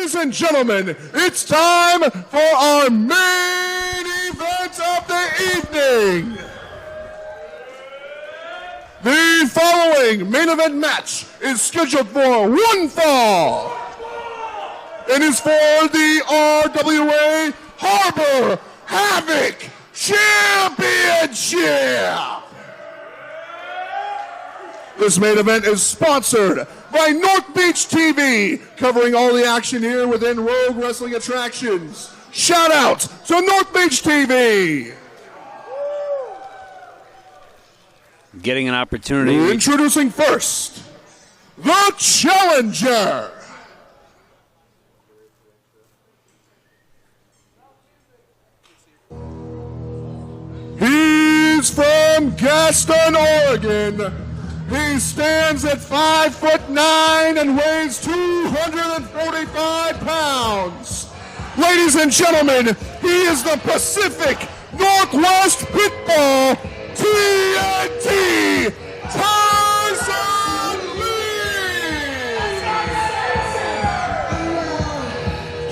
Ladies and gentlemen, it's time for our main event of the evening. The following main event match is scheduled for one fall. It is for the RWA Harbor Havoc Championship. This main event is sponsored by North Beach TV, covering all the action here within Rogue Wrestling Attractions. Shout out to North Beach TV. Getting an opportunity. Introducing first, the challenger. He's from Gaston, Oregon. He stands at 5'9" and weighs 245 pounds. Ladies and gentlemen, he is the Pacific Northwest Pitbull, TNT, Tyson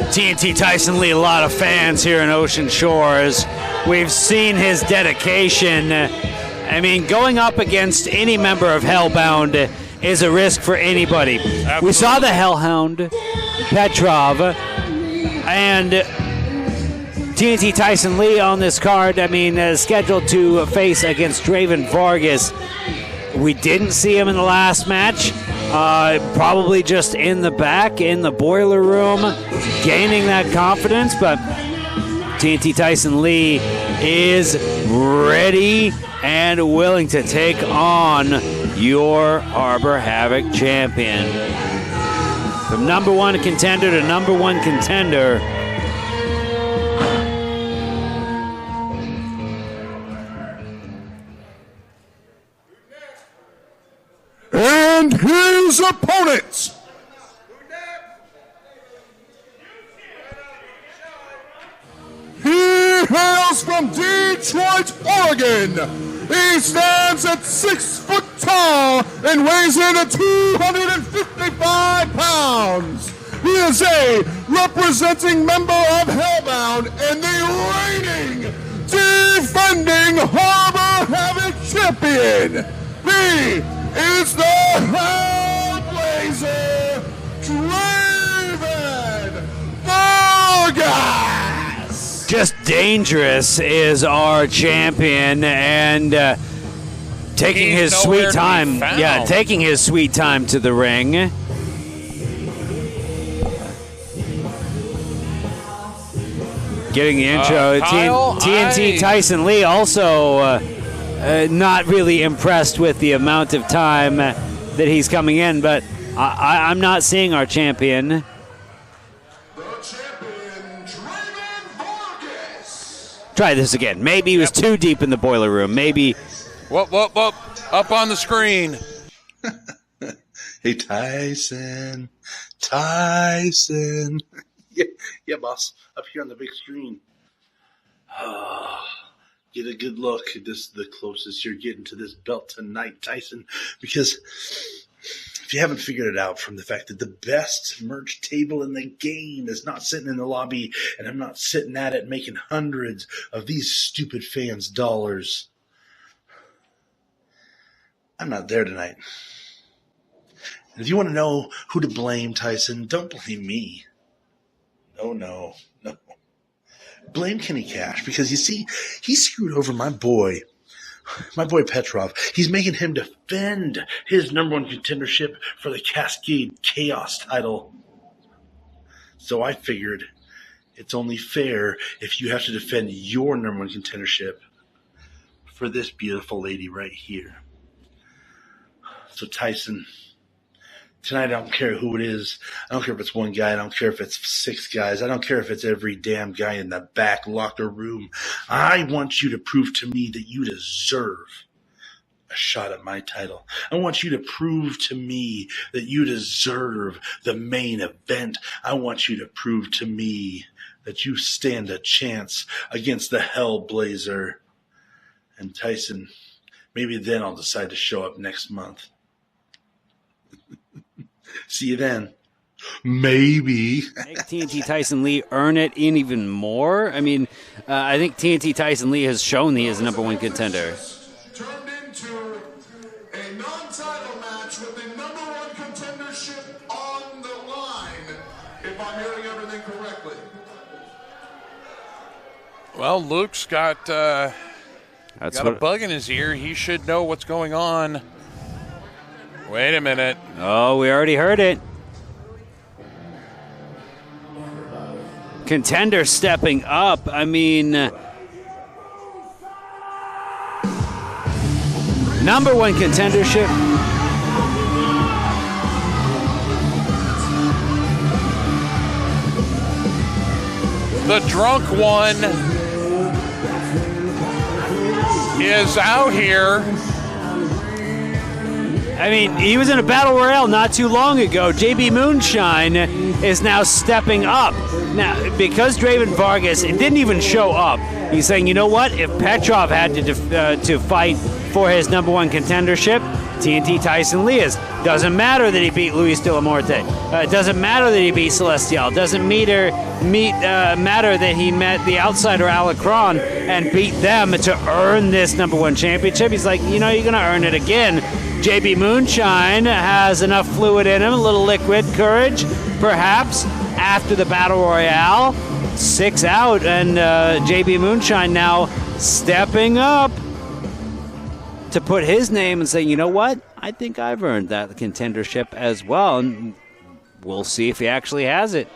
Lee! TNT Tyson Lee, a lot of fans here in Ocean Shores. We've seen his dedication. I mean, going up against any member of HellBound is a risk for anybody. Absolutely. We saw the Hellhound, Petrov, and TNT Tyson Lee on this card, scheduled to face against Draven Vargas. We didn't see him in the last match. Probably just in the back, in the boiler room, gaining that confidence, but TNT Tyson Lee is ready and willing to take on your Harbor Havoc champion. From number one contender to number one contender. And his opponent. He hails from Detroit, Oregon. He stands at 6 foot tall and weighs in at 255 pounds. He is a representing member of HellBound and the reigning, defending Harbor Havoc champion. He is the Hellblazer, Draven Vargas. Just dangerous is our champion, and taking his sweet time. Yeah, taking his sweet time to the ring. Getting the intro. TNT Tyson Lee also not really impressed with the amount of time that he's coming in, but I'm not seeing our champion. Try this again. Maybe he was too deep in the boiler room. Maybe. Whoop. Up on the screen. Hey, Tyson. Yeah, boss. Up here on the big screen. Get a good look. This is the closest you're getting to this belt tonight, Tyson. Because if you haven't figured it out from the fact that the best merch table in the game is not sitting in the lobby, and I'm not sitting at it making hundreds of these stupid fans' dollars, I'm not there tonight. And if you want to know who to blame, Tyson, don't blame me. No. Blame Kenny Cash, because you see, he screwed over my boy Petrov. He's making him defend his number one contendership for the Cascade Chaos title. So I figured it's only fair if you have to defend your number one contendership for this beautiful lady right here. So Tyson, tonight, I don't care who it is. I don't care if it's one guy. I don't care if it's 6 guys. I don't care if it's every damn guy in the back locker room. I want you to prove to me that you deserve a shot at my title. I want you to prove to me that you deserve the main event. I want you to prove to me that you stand a chance against the Hellblazer. And Tyson, maybe then I'll decide to show up next month. See you then. Maybe. Make TNT Tyson Lee earn it in even more. I mean, I think TNT Tyson Lee has shown he is a number one contender. Turned into a non-title match with the number one contendership on the line, if I'm hearing everything correctly. Well, Luke's got a bug in his ear. He should know what's going on. Wait a minute. Oh, we already heard it. Contender stepping up. I mean, number one contendership. The drunk one is out here. I mean, he was in a battle royale not too long ago. JB Moonshine is now stepping up. Now, because Draven Vargas didn't even show up, he's saying, you know what? If Petrov had to fight for his number one contendership, TNT Tyson Lee is. Doesn't matter that he beat Luis de la Muerte. Doesn't matter that he beat Celestial. Doesn't matter that he met the outsider Alacron and beat them to earn this number one championship. He's like, you know, you're going to earn it again. JB Moonshine has enough fluid in him, a little liquid courage, perhaps, after the Battle Royale. 6 out, and JB Moonshine now stepping up to put his name and say, you know what? I think I've earned that contendership as well, and we'll see if he actually has it.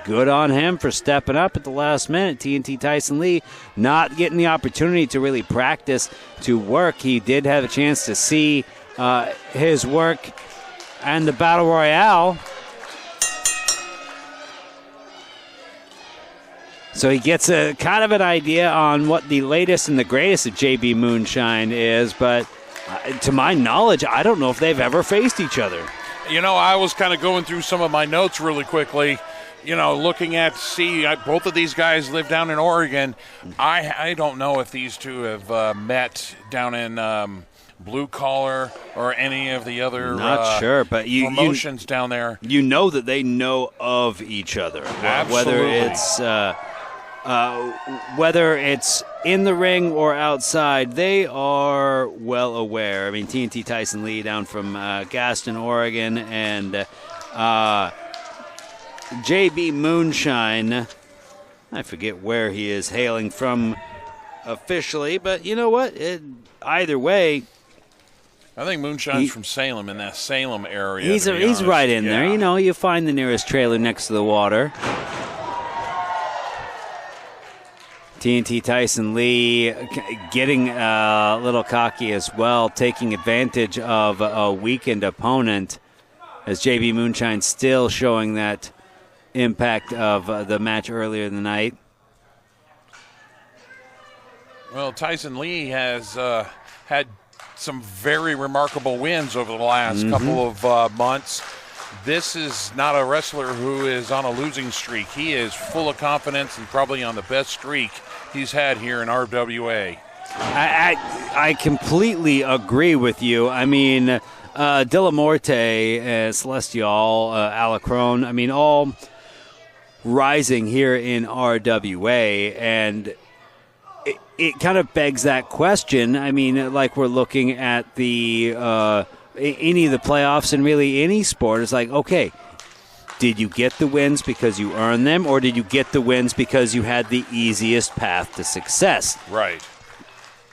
Good on him for stepping up at the last minute. TNT Tyson Lee not getting the opportunity to really practice, to work. He did have a chance to see his work and the Battle Royale. So he gets a kind of an idea on what the latest and the greatest of JB Moonshine is, but to my knowledge, I don't know if they've ever faced each other. You know, I was kind of going through some of my notes really quickly, you know, looking at, both of these guys live down in Oregon. I don't know if these two have met down in Blue Collar or any of the other Not sure, but promotions down there. You know that they know of each other. Absolutely. Whether it's in the ring or outside, they are well aware. I mean, TNT Tyson Lee down from Gaston, Oregon, and JB Moonshine, I forget where he is hailing from officially, but you know what? Either way, I think Moonshine's from Salem, in that Salem area. He's right in there. You know, you find the nearest trailer next to the water. TNT Tyson Lee getting a little cocky as well, taking advantage of a weakened opponent, as JB Moonshine still showing that impact of the match earlier in the night. Well, Tyson Lee has had some very remarkable wins over the last couple of months. This is not a wrestler who is on a losing streak. He is full of confidence and probably on the best streak he's had here in RWA. I completely agree with you. I mean, De La Muerte, Celestial, Alacron, I mean, all rising here in RWA, and it kind of begs that question. I mean, like we're looking at the any of the playoffs and really any sport. It's like, okay, did you get the wins because you earned them, or did you get the wins because you had the easiest path to success? Right.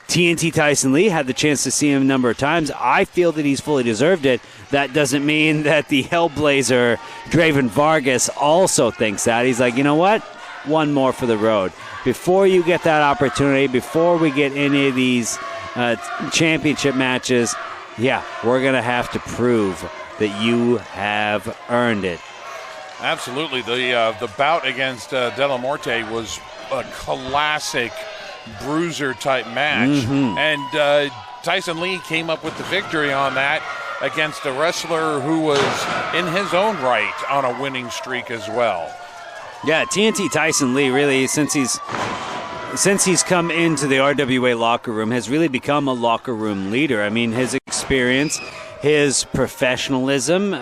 TNT Tyson Lee had the chance to see him a number of times. I feel that he's fully deserved it. That doesn't mean that the Hellblazer, Draven Vargas, also thinks that. He's like, you know what? One more for the road. Before you get that opportunity, before we get any of these championship matches, yeah, we're going to have to prove that you have earned it. Absolutely. The bout against De La Muerte was a classic bruiser-type match. And Tyson Lee came up with the victory on that against a wrestler who was in his own right on a winning streak as well. Yeah, TNT Tyson Lee really, since he's come into the RWA locker room, has really become a locker room leader. I mean, his experience, his professionalism,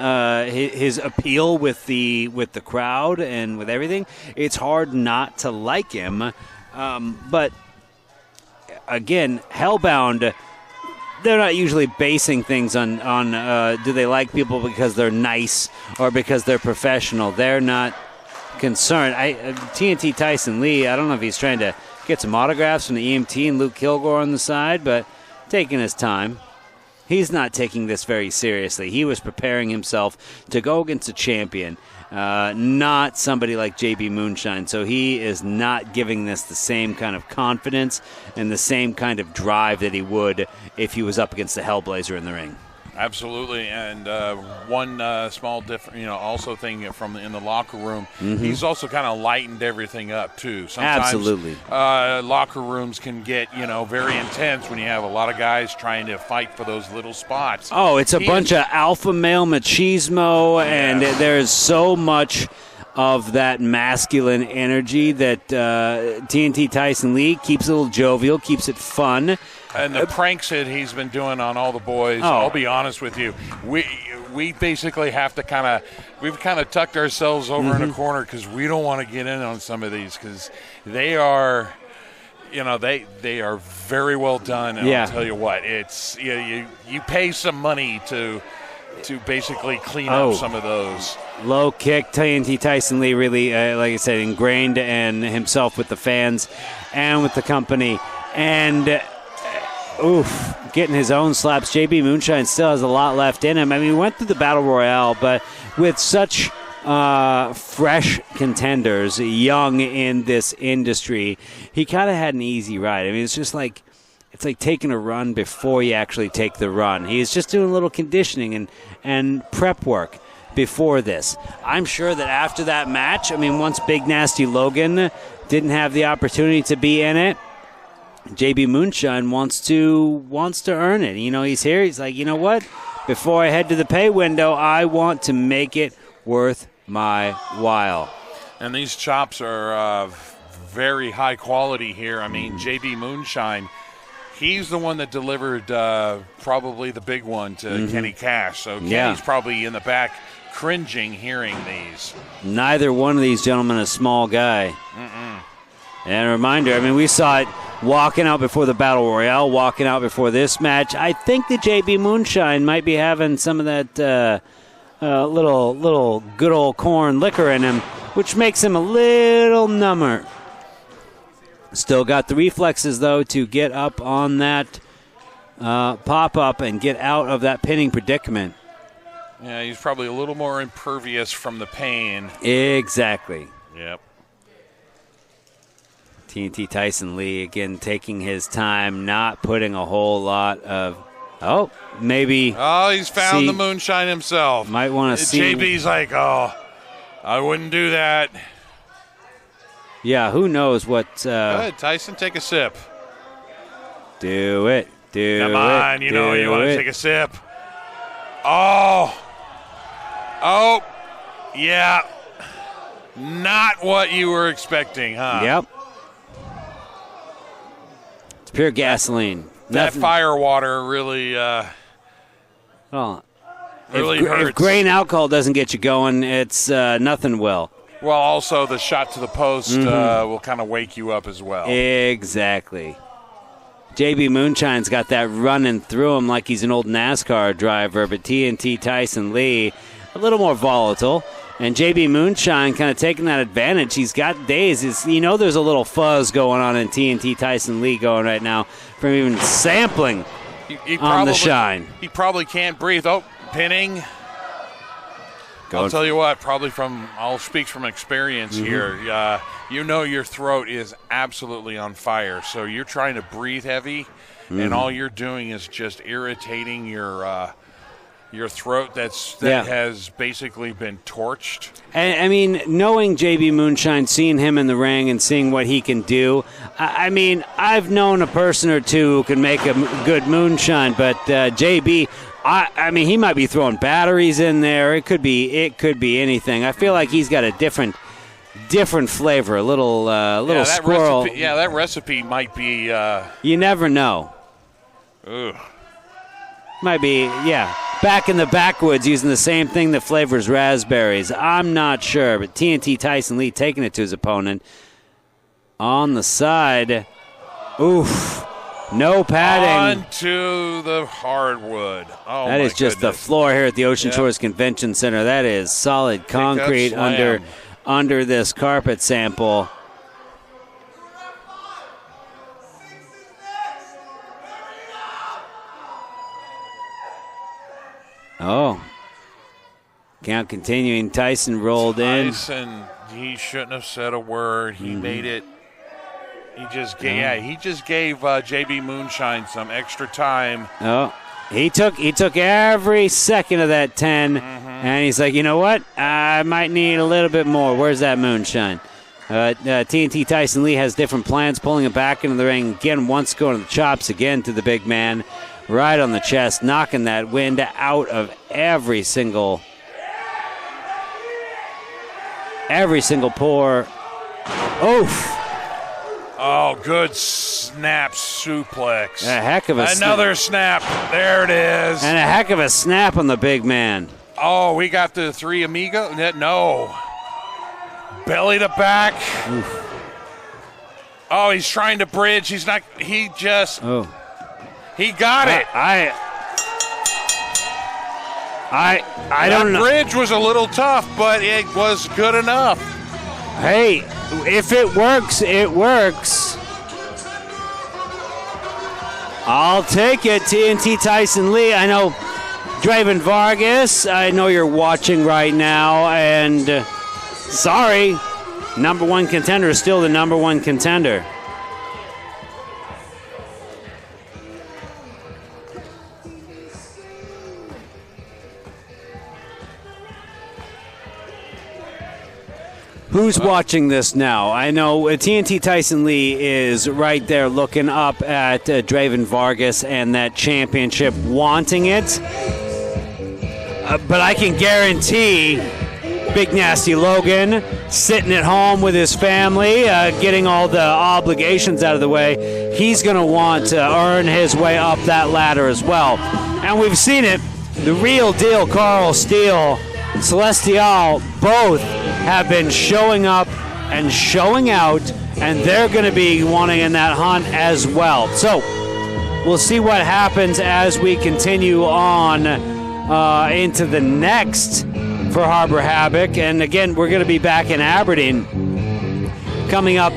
his appeal with the crowd and with everything. It's hard not to like him. But again, HellBound, they're not usually basing things on do they like people because they're nice or because they're professional. They're not concerned. TNT Tyson Lee, I don't know if he's trying to get some autographs from the EMT and Luke Kilgore on the side, but taking his time. He's not taking this very seriously. He was preparing himself to go against a champion, not somebody like JB Moonshine. So he is not giving this the same kind of confidence and the same kind of drive that he would if he was up against the Hellblazer in the ring. Absolutely, and one small different, also thing from in the locker room, he's also kind of lightened everything up too. Sometimes, absolutely, locker rooms can get very intense when you have a lot of guys trying to fight for those little spots. Oh, it's a bunch of alpha male machismo, and there's so much of that masculine energy that TNT Tyson Lee keeps it a little jovial, keeps it fun. And the pranks that he's been doing on all the boys, I'll be honest with you, we basically have to we've tucked ourselves over in a corner because we don't want to get in on some of these because they are, they are very well done. And I'll tell you what, it's you pay some money to basically clean up some of those. Low kick, TNT Tyson Lee really, like I said, ingrained in himself with the fans and with the company. And getting his own slaps. JB Moonshine still has a lot left in him. I mean, we went through the Battle Royale, but with such fresh contenders, young in this industry, he kind of had an easy ride. I mean, it's like taking a run before you actually take the run. He's just doing a little conditioning and prep work before this. I'm sure that after that match, once Big Nasty Logan didn't have the opportunity to be in it, JB Moonshine wants to earn it. He's here. He's like, you know what? Before I head to the pay window, I want to make it worth my while. And these chops are very high quality here. JB Moonshine, he's the one that delivered probably the big one to Kenny Cash. So Kenny's probably in the back cringing hearing these. Neither one of these gentlemen a small guy. And a reminder, we saw it walking out before the Battle Royale, walking out before this match. I think that JB Moonshine might be having some of that little good old corn liquor in him, which makes him a little number. Still got the reflexes, though, to get up on that pop-up and get out of that pinning predicament. Yeah, he's probably a little more impervious from the pain. Exactly. Yep. TNT Tyson Lee, again, taking his time, not putting a whole lot of... maybe... he's found the moonshine himself. Might want to see... JB's like, I wouldn't do that. Yeah, who knows what... Go ahead, Tyson, take a sip. Do it. Come on, you want to take a sip. Oh, yeah. Not what you were expecting, huh? Yep. It's pure gasoline. That fire water really, hurts. If grain alcohol doesn't get you going, it's nothing will. Well, also the shot to the post will kind of wake you up as well. Exactly. JB Moonshine's got that running through him like he's an old NASCAR driver, but TNT Tyson Lee, a little more volatile. And JB Moonshine kind of taking that advantage. He's got days. There's a little fuzz going on in TNT Tyson Lee going right now from even sampling on the shine. He probably can't breathe. Pinning. I'll tell you what, I'll speak from experience here. Your throat is absolutely on fire. So you're trying to breathe heavy, and all you're doing is just irritating your throat that has basically been torched. And, knowing JB Moonshine, seeing him in the ring and seeing what he can do, I've known a person or two who can make a good moonshine, but JB... he might be throwing batteries in there. It could be anything. I feel like he's got a different flavor, a little squirrel. That recipe might be. You never know. Ugh. Might be, back in the backwoods using the same thing that flavors raspberries. I'm not sure, but TNT Tyson Lee taking it to his opponent. On the side, oof, no padding. Onto the hardwood. Oh, that is just the floor here at the Ocean Shores Convention Center. That is solid concrete under this carpet sample. Oh. Count continuing. Tyson rolled in. Tyson, he shouldn't have said a word. He made it. He just gave, JB Moonshine some extra time. Oh, he took every second of that 10, and he's like, you know what? I might need a little bit more. Where's that Moonshine? TNT Tyson Lee has different plans, pulling it back into the ring again. Once going to the chops again to the big man, right on the chest, knocking that wind out of every single pore. Oof. Oh, good snap suplex. A heck of a Another snap. There it is. And a heck of a snap on the big man. Oh, we got the three amigo. No. Belly to back. Oof. Oh, he's trying to bridge. He's not. He just. Oh. He got it. I don't know. That bridge was a little tough, but it was good enough. Hey, if it works, it works. I'll take it, TNT Tyson Lee. I know Draven Vargas, I know you're watching right now, and sorry, number one contender is still the number one contender. Who's watching this now? I know TNT Tyson Lee is right there looking up at Draven Vargas and that championship, wanting it. But I can guarantee Big Nasty Logan, sitting at home with his family, getting all the obligations out of the way, he's going to want to earn his way up that ladder as well. And we've seen it. The real deal, Carl Steele, Celestial, both have been showing up and showing out, and they're going to be wanting in that hunt as well. So we'll see what happens as we continue on into the next for Harbor Havoc. And again, we're going to be back in Aberdeen coming up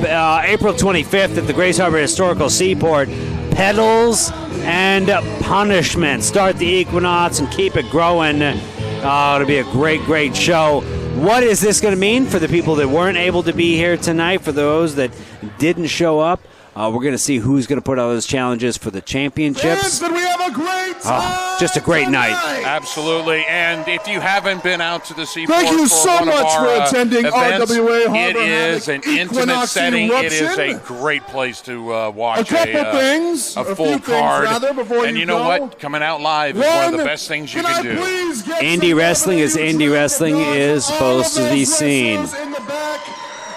April 25th at the Grace Harbor Historical Seaport. Pedals and punishment. Start the Equinox and keep it growing. It'll be a great, great show. What is this going to mean for the people that weren't able to be here tonight, for those that didn't show up? We're going to see who's going to put all those challenges for the championships. Did we have a great time just a great night. Absolutely. And if you haven't been out to the Seaport, thank you so much for attending events, RWA Harbor it is Havoc an intimate Equinox setting. Eruption. It is a great place to watch a full card. And you know what? Coming out live is one of the best things you can do. Indie wrestling is indie wrestling is supposed to be seen.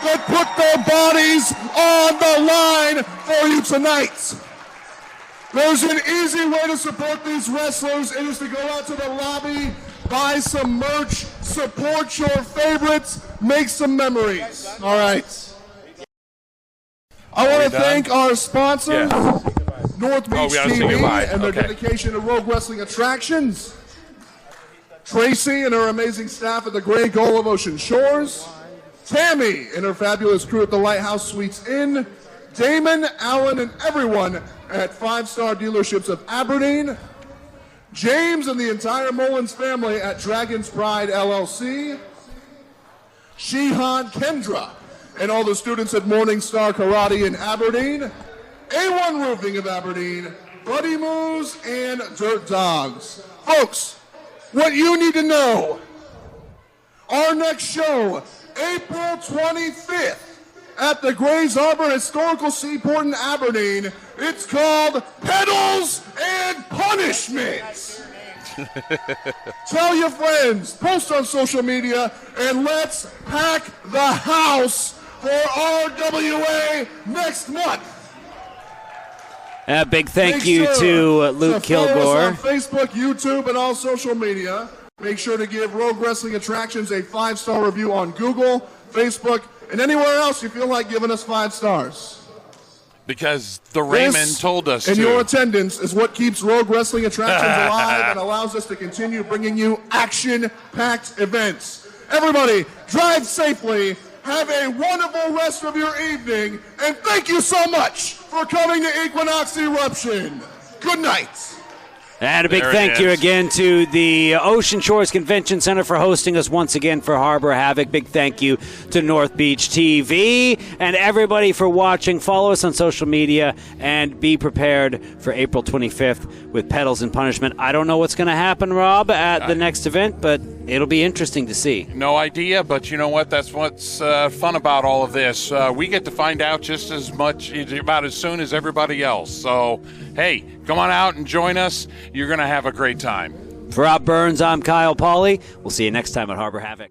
That put their bodies on the line for you tonight. There's an easy way to support these wrestlers. It is to go out to the lobby, buy some merch, support your favorites, make some memories. All right. I want to thank our sponsors, North Beach TV, and their dedication to Rogue Wrestling Attractions. Tracy and her amazing staff at the Great Goal of Ocean Shores. Tammy and her fabulous crew at the Lighthouse Suites Inn. Damon, Allen, and everyone at 5-Star Dealerships of Aberdeen. James and the entire Mullins family at Dragon's Pride LLC. Shihan Kendra and all the students at Morning Star Karate in Aberdeen. A1 Roofing of Aberdeen. Buddy Moose and Dirt Dogs. Folks, what you need to know. Our next show, April 25th at the Grays Harbor Historical Seaport in Aberdeen. It's called Pedals and Punishment. Tell your friends, post on social media, and let's pack the house for RWA next month. Big thank Make you sure to Luke follow Kilgore. us on Facebook, YouTube, and all social media. Make sure to give Rogue Wrestling Attractions a 5-star review on Google, Facebook, and anywhere else you feel like giving us 5 stars. Because the Raymond This told us and to. your attendance is what keeps Rogue Wrestling Attractions alive and allows us to continue bringing you action-packed events. Everybody, drive safely. Have a wonderful rest of your evening, and thank you so much for coming to Equinox Eruption. Good night. And a big There it thank you is. again to the Ocean Shores Convention Center for hosting us once again for Harbor Havoc. Big thank you to North Beach TV and everybody for watching. Follow us on social media and be prepared for April 25th with Pedals and Punishment. I don't know what's going to happen, Rob, at the next event, but it'll be interesting to see. No idea, but you know what? That's what's fun about all of this. We get to find out just as much, about as soon as everybody else. So, hey, come on out and join us. You're going to have a great time. For Rob Burns, I'm Kyle Pauly. We'll see you next time at Harbor Havoc.